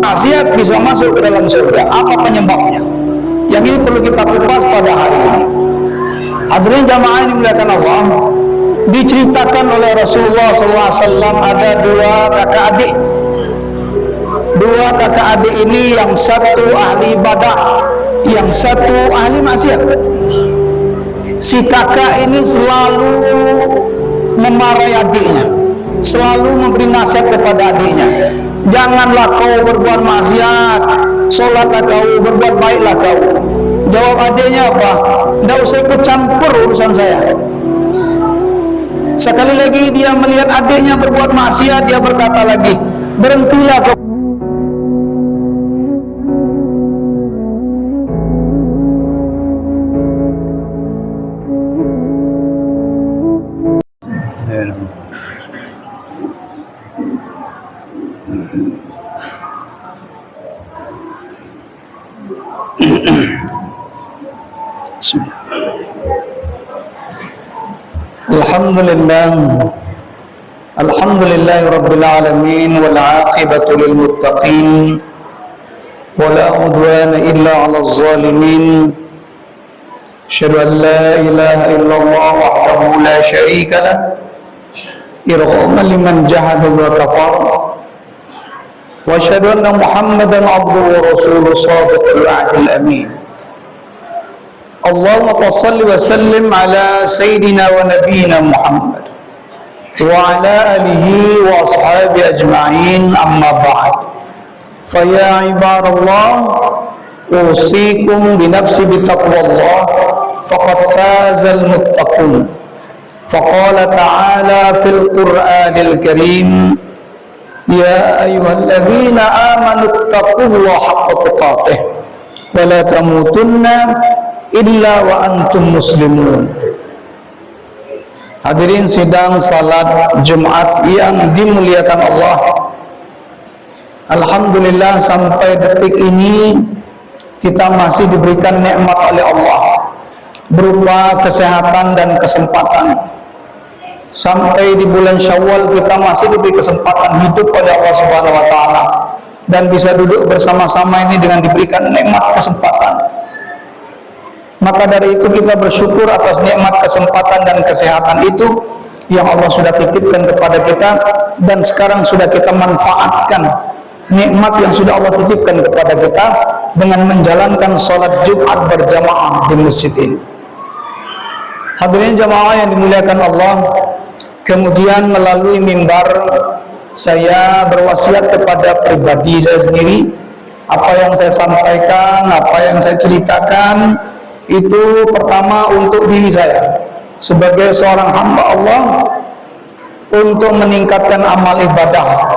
maksiat bisa masuk ke dalam surga. Apa penyebabnya? Yang ini perlu kita kupas pada hari ini. Hadirin jamaah yang dimuliakan Allah, diceritakan oleh Rasulullah SAW ada dua kakak adik. Dua kakak adik ini, yang satu ahli ibadah, yang satu ahli maksiat. Si kakak ini selalu memarahi adiknya, selalu memberi nasihat kepada adiknya. Janganlah kau berbuat maksiat, sholatlah kau, berbuat baiklah kau. Jawab adiknya apa? Tidak usah ikut campur urusan saya. Sekali lagi dia melihat adiknya berbuat maksiat, dia berkata lagi, berhentilah kau. Alhamdulillah Rabbil Alamin, wal aqibatu lil muttaqin, wala udwana illa 'alal zalimin. Asyhadu an la ilaha illallah wahdahu la syarika lah, irghaman liman jahada wa kafara. Wa asyhadu anna Muhammadan 'abduhu wa rasuluhu shadiqul wa'dil amin. Allahumma shalli wa sallim ala sayyidina wa nabiyyina Muhammad wa ala alihi wa ashabi ajma'in, amma ba'd. Fa ya ibadallah, usikum bi nafsi bi taqwallah, faqad fazal muttaqun. Faqala ta'ala fil Qur'anil Karim, ya ayyuhalladzina amanu ittaqullaha haqqa tuqatih wa la tamutunna illa wa antum muslimun. Hadirin sidang salat Jumat yang dimuliakan Allah, alhamdulillah sampai detik ini kita masih diberikan nikmat oleh Allah berupa kesehatan dan kesempatan. Sampai di bulan Syawal kita masih diberi kesempatan hidup oleh Allah Subhanahu wa taala dan bisa duduk bersama-sama ini dengan diberikan nikmat kesempatan. Maka dari itu kita bersyukur atas nikmat kesempatan dan kesehatan itu yang Allah sudah titipkan kepada kita, dan sekarang sudah kita manfaatkan nikmat yang sudah Allah titipkan kepada kita dengan menjalankan sholat Jumat berjamaah di masjid ini. Hadirin jamaah yang dimuliakan Allah, kemudian melalui mimbar saya berwasiat kepada pribadi saya sendiri, apa yang saya sampaikan, apa yang saya ceritakan itu pertama untuk diri saya sebagai seorang hamba Allah untuk meningkatkan amal ibadah.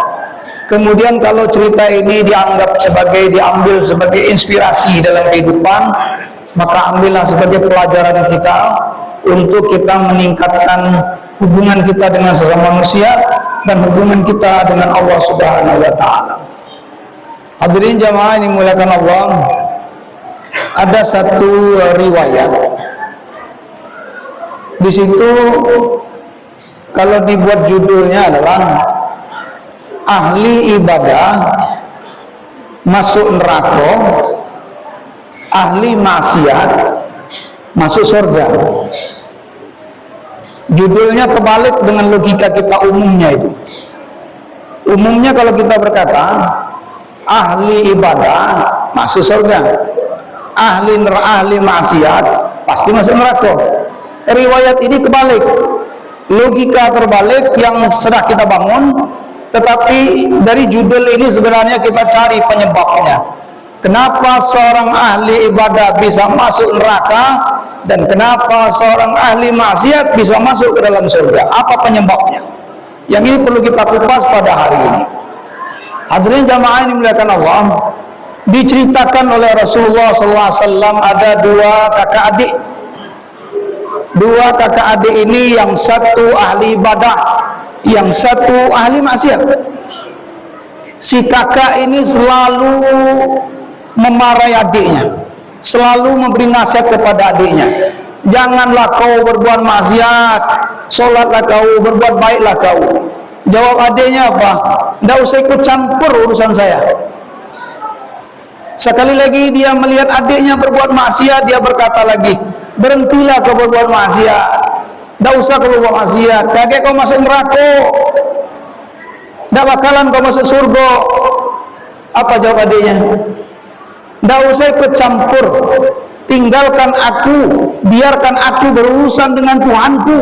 Kemudian kalau cerita ini diambil sebagai inspirasi dalam kehidupan, maka ambillah sebagai pelajaran kita untuk kita meningkatkan hubungan kita dengan sesama manusia dan hubungan kita dengan Allah Subhanahu wa taala. Hadirin jamaah yang dimuliakan Allah, ada satu riwayat di situ, kalau dibuat judulnya adalah ahli ibadah masuk neraka, ahli maksiat masuk surga. Judulnya kebalik dengan logika kita umumnya itu. Umumnya kalau kita berkata ahli ibadah masuk surga, ahli maksiat pasti masuk neraka. Riwayat ini kebalik, logika terbalik yang sedang kita bangun. Tetapi dari judul ini sebenarnya kita cari penyebabnya. Kenapa seorang ahli ibadah bisa masuk neraka dan kenapa seorang ahli maksiat bisa masuk ke dalam surga? Apa penyebabnya? Yang ini perlu kita kupas pada hari ini. Hadirin jamaah yang dimuliakan Allah, diceritakan oleh Rasulullah SAW ada dua kakak adik. Dua kakak adik ini, yang satu ahli ibadah, yang satu ahli maksiat. Si kakak ini selalu memarahi adiknya, selalu memberi nasihat kepada adiknya. Janganlah kau berbuat maksiat, sholatlah kau, berbuat baiklah kau. Jawab adiknya apa? Tidak usah ikut campur urusan saya. Sekali lagi dia melihat adiknya berbuat maksiat, dia berkata lagi, berhentilah kau berbuat maksiat, tidak usah kau berbuat maksiat, kakek kau masuk neraka, tidak bakalan kau masuk surga. Apa jawab adiknya? Tidak usah ikut campur, tinggalkan aku, biarkan aku berurusan dengan Tuhanku,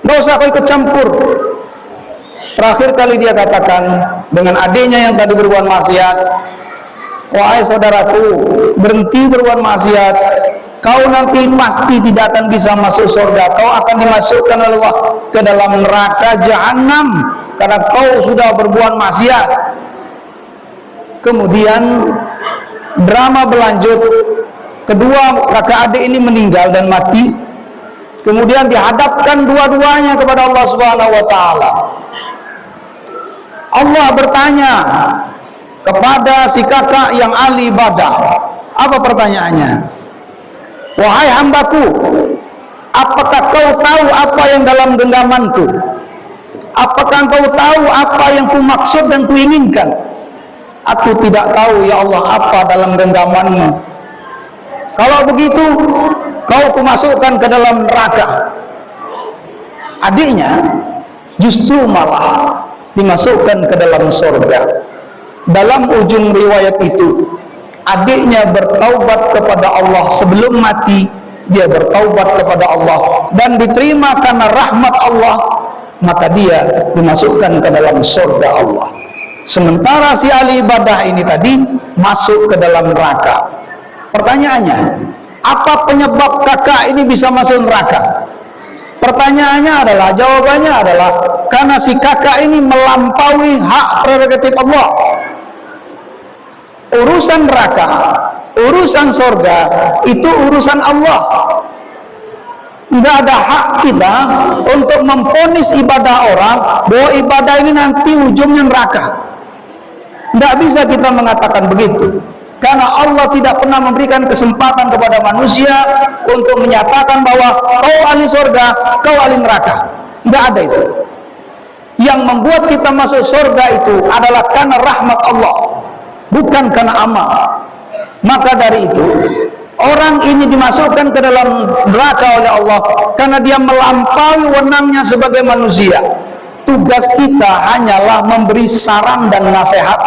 tidak usah kau ikut campur. Terakhir kali dia katakan dengan adiknya yang tadi berbuat maksiat, wahai saudaraku, berhenti berbuat maksiat, kau nanti pasti tidak akan bisa masuk surga, kau akan dimasukkan oleh Allah ke dalam neraka jahanam karena kau sudah berbuat maksiat. Kemudian drama berlanjut, kedua kakak adik ini meninggal dan mati. Kemudian dihadapkan dua-duanya kepada Allah Subhanahu wa taala. Allah bertanya kepada si kakak yang ahli ibadah. Apa pertanyaannya? Wahai hambaku, apakah kau tahu apa yang dalam genggamanku? Apakah kau tahu apa yang ku maksud dan ku inginkan? Aku tidak tahu ya Allah apa dalam genggamanmu. Kalau begitu kau ku masukkan ke dalam neraka. Adiknya justru malah dimasukkan ke dalam surga. Dalam ujung riwayat itu, adiknya bertaubat kepada Allah sebelum mati. Dia bertaubat kepada Allah dan diterima karena rahmat Allah, maka dia dimasukkan ke dalam surga Allah. Sementara si ahli ibadah ini tadi masuk ke dalam neraka. Pertanyaannya, apa penyebab kakak ini bisa masuk neraka? Pertanyaannya adalah, jawabannya adalah karena si kakak ini melampaui hak prerogatif Allah. Urusan neraka, urusan surga itu urusan Allah. Tidak ada hak kita untuk memvonis ibadah orang bahwa ibadah ini nanti ujungnya neraka. Tidak bisa kita mengatakan begitu, karena Allah tidak pernah memberikan kesempatan kepada manusia untuk menyatakan bahwa kau ahli surga, kau ahli neraka. Tidak ada itu. Yang membuat kita masuk surga itu adalah karena rahmat Allah, bukan karena amal. Maka dari itu, orang ini dimasukkan ke dalam neraka oleh Allah karena dia melampaui wewenangnya sebagai manusia. Tugas kita hanyalah memberi saran dan nasihat,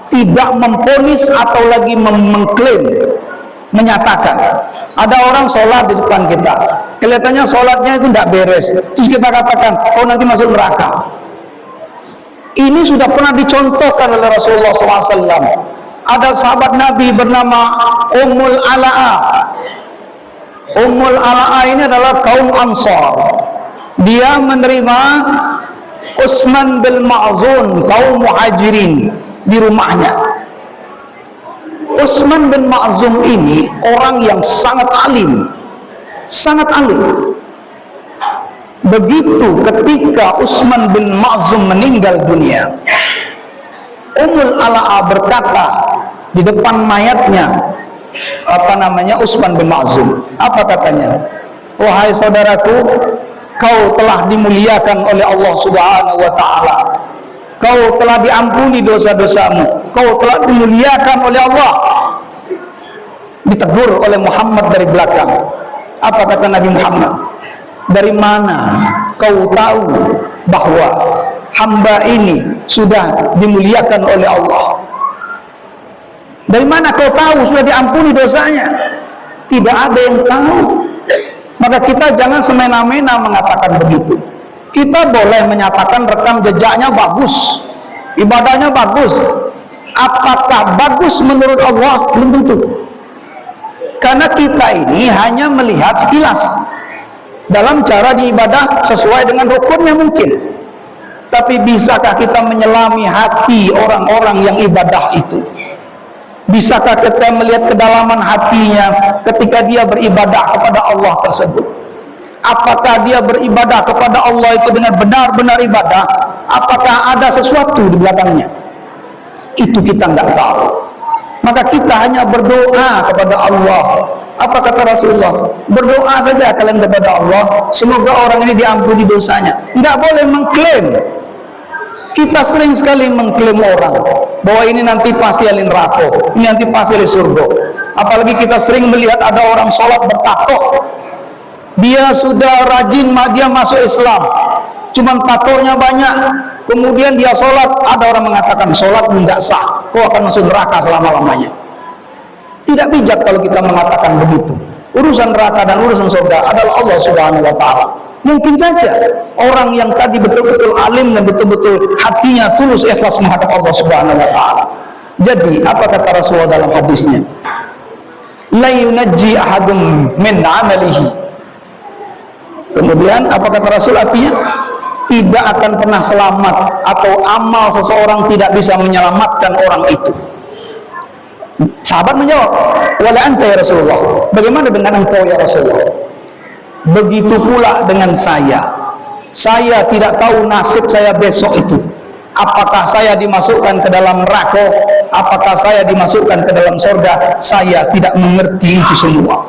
tidak memvonis atau lagi mengklaim, menyatakan. Ada orang sholat di depan kita, kelihatannya sholatnya itu tidak beres, terus kita katakan, oh nanti masuk neraka. Ini sudah pernah dicontohkan oleh Rasulullah SAW. Ada sahabat Nabi bernama Ummul Ala'a. Ummul Ala'a ini adalah kaum Ansar. Dia menerima Utsman bin Ma'zun, kaum Muhajirin, di rumahnya. Utsman bin Ma'zun ini orang yang sangat alim, sangat alim. Begitu ketika Utsman bin Ma'zun meninggal dunia, Ummul Ala'a berkata di depan mayatnya, Utsman bin Ma'zun, apa katanya? Wahai saudaraku, kau telah dimuliakan oleh Allah Subhanahu wa taala. Kau telah diampuni dosa-dosamu. Kau telah dimuliakan oleh Allah. Ditegur oleh Muhammad dari belakang. Apa kata Nabi Muhammad? Dari mana kau tahu bahwa hamba ini sudah dimuliakan oleh Allah? Dari mana kau tahu sudah diampuni dosanya? Tidak ada yang tahu. Maka kita jangan semena-mena mengatakan begitu. Kita boleh menyatakan rekam jejaknya bagus, ibadahnya bagus. Apakah bagus menurut Allah? Belum tentu. Karena kita ini hanya melihat sekilas dalam cara diibadah sesuai dengan rukunnya mungkin. Tapi bisakah kita menyelami hati orang-orang yang ibadah itu? Bisakah kita melihat kedalaman hatinya ketika dia beribadah kepada Allah tersebut? Apakah dia beribadah kepada Allah itu dengan benar-benar ibadah? Apakah ada sesuatu di belakangnya? Itu kita nggak tahu. Maka kita hanya berdoa kepada Allah. Apa kata Rasulullah? Berdoa saja kalian kepada Allah, semoga orang ini diampuni dosanya. Nggak boleh mengklaim. Kita sering sekali mengklaim orang bahwa ini nanti pasti ahli neraka, ini nanti pasti ahli surga. Apalagi kita sering melihat ada orang sholat bertato, dia sudah rajin, dia masuk Islam, cuman tatonya banyak. Kemudian dia sholat, ada orang mengatakan sholat tidak sah, kau akan masuk neraka selama-lamanya. Tidak bijak kalau kita mengatakan begitu. Urusan neraka dan urusan surga adalah Allah Subhanahu wa Ta'ala. Mungkin saja orang yang tadi betul-betul alim dan betul-betul hatinya tulus ikhlas menghadap Allah Subhanahu wa Ta'ala. Jadi apa kata Rasulullah dalam hadisnya? La yunajji ahadum min amalihi. Kemudian apa kata Rasul artinya? Tidak akan pernah selamat, atau amal seseorang tidak bisa menyelamatkan orang itu. Sahabat menjawab, wala anta ya Rasulullah, bagaimana dengan engkau ya Rasulullah? Begitu pula dengan saya tidak tahu nasib saya besok itu. Apakah saya dimasukkan ke dalam neraka, apakah saya dimasukkan ke dalam surga? Saya tidak mengerti itu semua,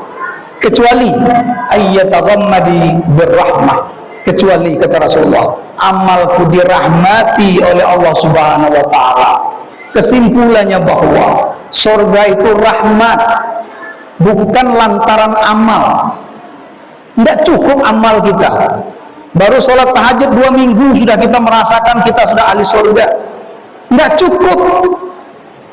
kecuali ayyataghammadi birrahmah, kecuali kata Rasulullah, amalku dirahmati oleh Allah Subhanahu wa Ta'ala. Kesimpulannya bahwa surga itu rahmat, bukan lantaran amal. Tidak cukup amal kita, baru sholat tahajud 2 minggu sudah kita merasakan kita sudah ahli surga. Tidak cukup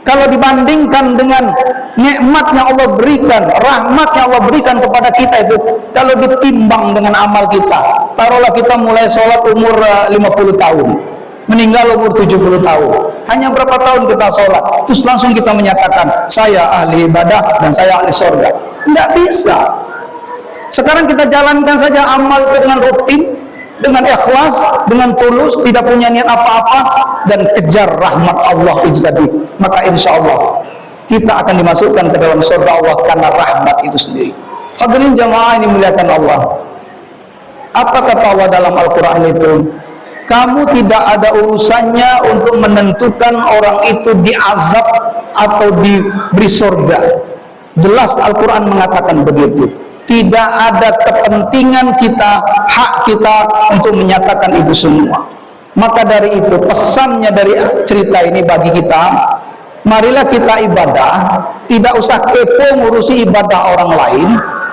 kalau dibandingkan dengan nikmat yang Allah berikan, rahmat yang Allah berikan kepada kita itu. Kalau ditimbang dengan amal kita, taruhlah kita mulai sholat umur 50 tahun, meninggal umur 70 tahun, hanya berapa tahun kita sholat, terus langsung kita menyatakan saya ahli ibadah dan saya ahli surga? Tidak bisa. Sekarang kita jalankan saja amal itu dengan rutin, dengan ikhlas, dengan tulus, tidak punya niat apa-apa, dan kejar rahmat Allah itu tadi, maka insya Allah kita akan dimasukkan ke dalam surga Allah karena rahmat itu sendiri. Hadirin jamaah ini muliakan Allah. Apa kata Allah dalam Al-Quran itu? Kamu tidak ada urusannya untuk menentukan orang itu diazab atau diberi surga. Jelas Al-Quran mengatakan begitu. Tidak ada kepentingan kita, hak kita untuk menyatakan itu semua. Maka dari itu pesannya dari cerita ini bagi kita, marilah kita ibadah, tidak usah kepo ngurusi ibadah orang lain,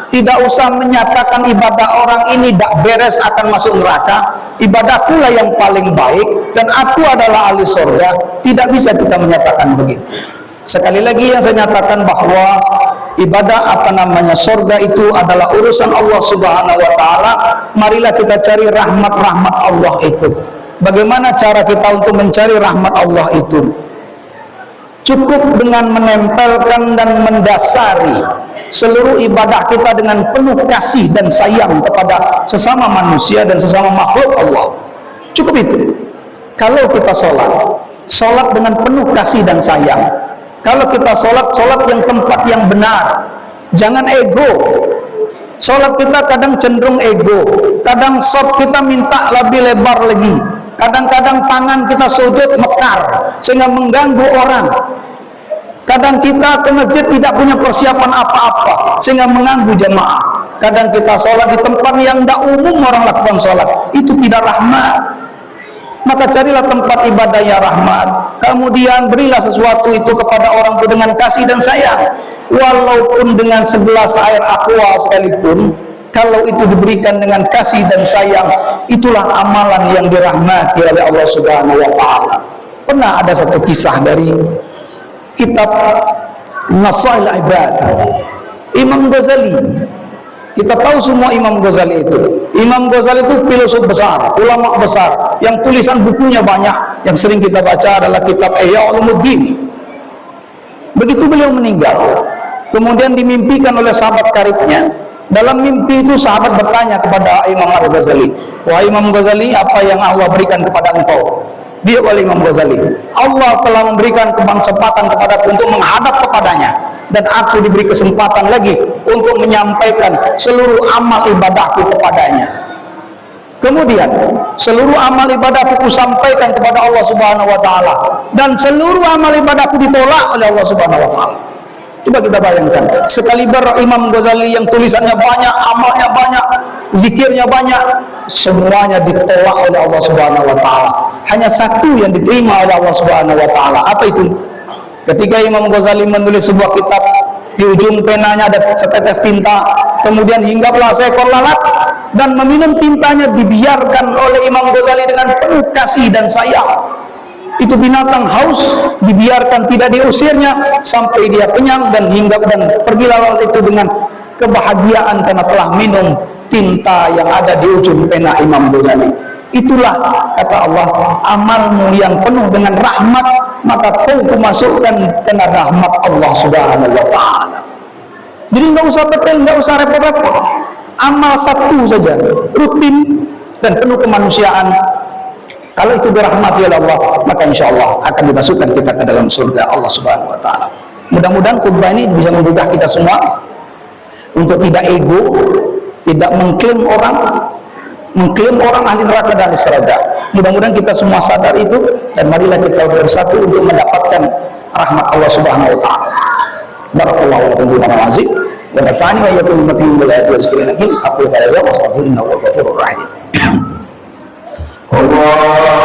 tidak usah menyatakan ibadah orang ini tidak beres akan masuk neraka, ibadahku lah yang paling baik dan aku adalah ahli surga. Tidak bisa kita menyatakan begitu. Sekali lagi yang saya nyatakan bahwa ibadah surga itu adalah urusan Allah Subhanahu wa Ta'ala. Marilah kita cari rahmat-rahmat Allah itu. Bagaimana cara kita untuk mencari rahmat Allah itu? Cukup dengan menempelkan dan mendasari seluruh ibadah kita dengan penuh kasih dan sayang kepada sesama manusia dan sesama makhluk Allah. Cukup itu. Kalau kita sholat dengan penuh kasih dan sayang. Kalau kita sholat yang tempat yang benar, jangan ego. Sholat kita kadang cenderung ego, kadang shot kita minta lebih lebar lagi, kadang-kadang tangan kita sujud mekar sehingga mengganggu orang. Kadang kita ke masjid tidak punya persiapan apa-apa sehingga mengganggu jemaah. Kadang kita sholat di tempat yang tidak umum orang lakukan sholat, itu tidak rahmat. Maka carilah tempat ibadahnya rahmat, kemudian berilah sesuatu itu kepada orang itu dengan kasih dan sayang, walaupun dengan 11 air aqua sekalipun. Kalau itu diberikan dengan kasih dan sayang, itulah amalan yang dirahmati oleh Allah Subhanahu wa Ta'ala. Pernah ada satu kisah dari kitab Nasail Ibad, Imam Ghazali. Kita tahu semua Imam Ghazali itu. Imam Ghazali itu filosof besar, ulama besar, yang tulisan bukunya banyak. Yang sering kita baca adalah kitab Ihya Ulumuddin. Begitu beliau meninggal, kemudian dimimpikan oleh sahabat karibnya. Dalam mimpi itu sahabat bertanya kepada Imam Al-Ghazali, wahai Imam Ghazali, apa yang Allah berikan kepada engkau? Dia oleh Imam Ghazali, Allah telah memberikan kesempatan kepadaku untuk menghadap kepadanya, dan aku diberi kesempatan lagi untuk menyampaikan seluruh amal ibadahku kepadanya. Kemudian seluruh amal ibadahku kusampaikan kepada Allah Subhanahu wa Ta'ala, dan seluruh amal ibadahku ditolak oleh Allah Subhanahu wa Ta'ala. Coba kita bayangkan, sekaliber Imam Ghazali yang tulisannya banyak, amalnya banyak, zikirnya banyak, semuanya ditolak oleh Allah Subhanahu wa taala. Hanya satu yang diterima oleh Allah Subhanahu wa taala. Apa itu? Ketika Imam Ghazali menulis sebuah kitab, di ujung penanya ada setetes tinta, kemudian hinggaplah seekor lalat dan meminum tintanya, dibiarkan oleh Imam Ghazali dengan penuh kasih dan sayang. Itu binatang haus, dibiarkan, tidak diusirnya sampai dia kenyang dan hinggap, dan pergilah lalat itu dengan kebahagiaan karena telah minum tinta yang ada di ujung pena Imam Ghazali. Itulah kata Allah, amalmu yang penuh dengan rahmat, maka kau kumasukkan kena rahmat Allah Subhanahu wa taala. Jadi nggak usah betul, nggak usah repot-repot. Amal satu saja, rutin dan penuh kemanusiaan. Kalau itu dirahmati oleh Allah, maka insya Allah akan dimasukkan kita ke dalam surga Allah Subhanahu wa taala. Mudah-mudahan khutbah ini bisa menggugah kita semua untuk tidak ego, tidak mengklaim orang ahli neraka dan ahli surga. Mudah-mudahan kita semua sadar itu, dan marilah kita bersatu untuk mendapatkan rahmat Allah Subhanahu wa taala. Barakallahu lakum wa barakatuh. Wa nafa'ani wa iyyakum bima fihi min al-ayati wa zikril hakim. Aqulu qawli hadza wa astaghfirullaha wa atubu ilaih. Allah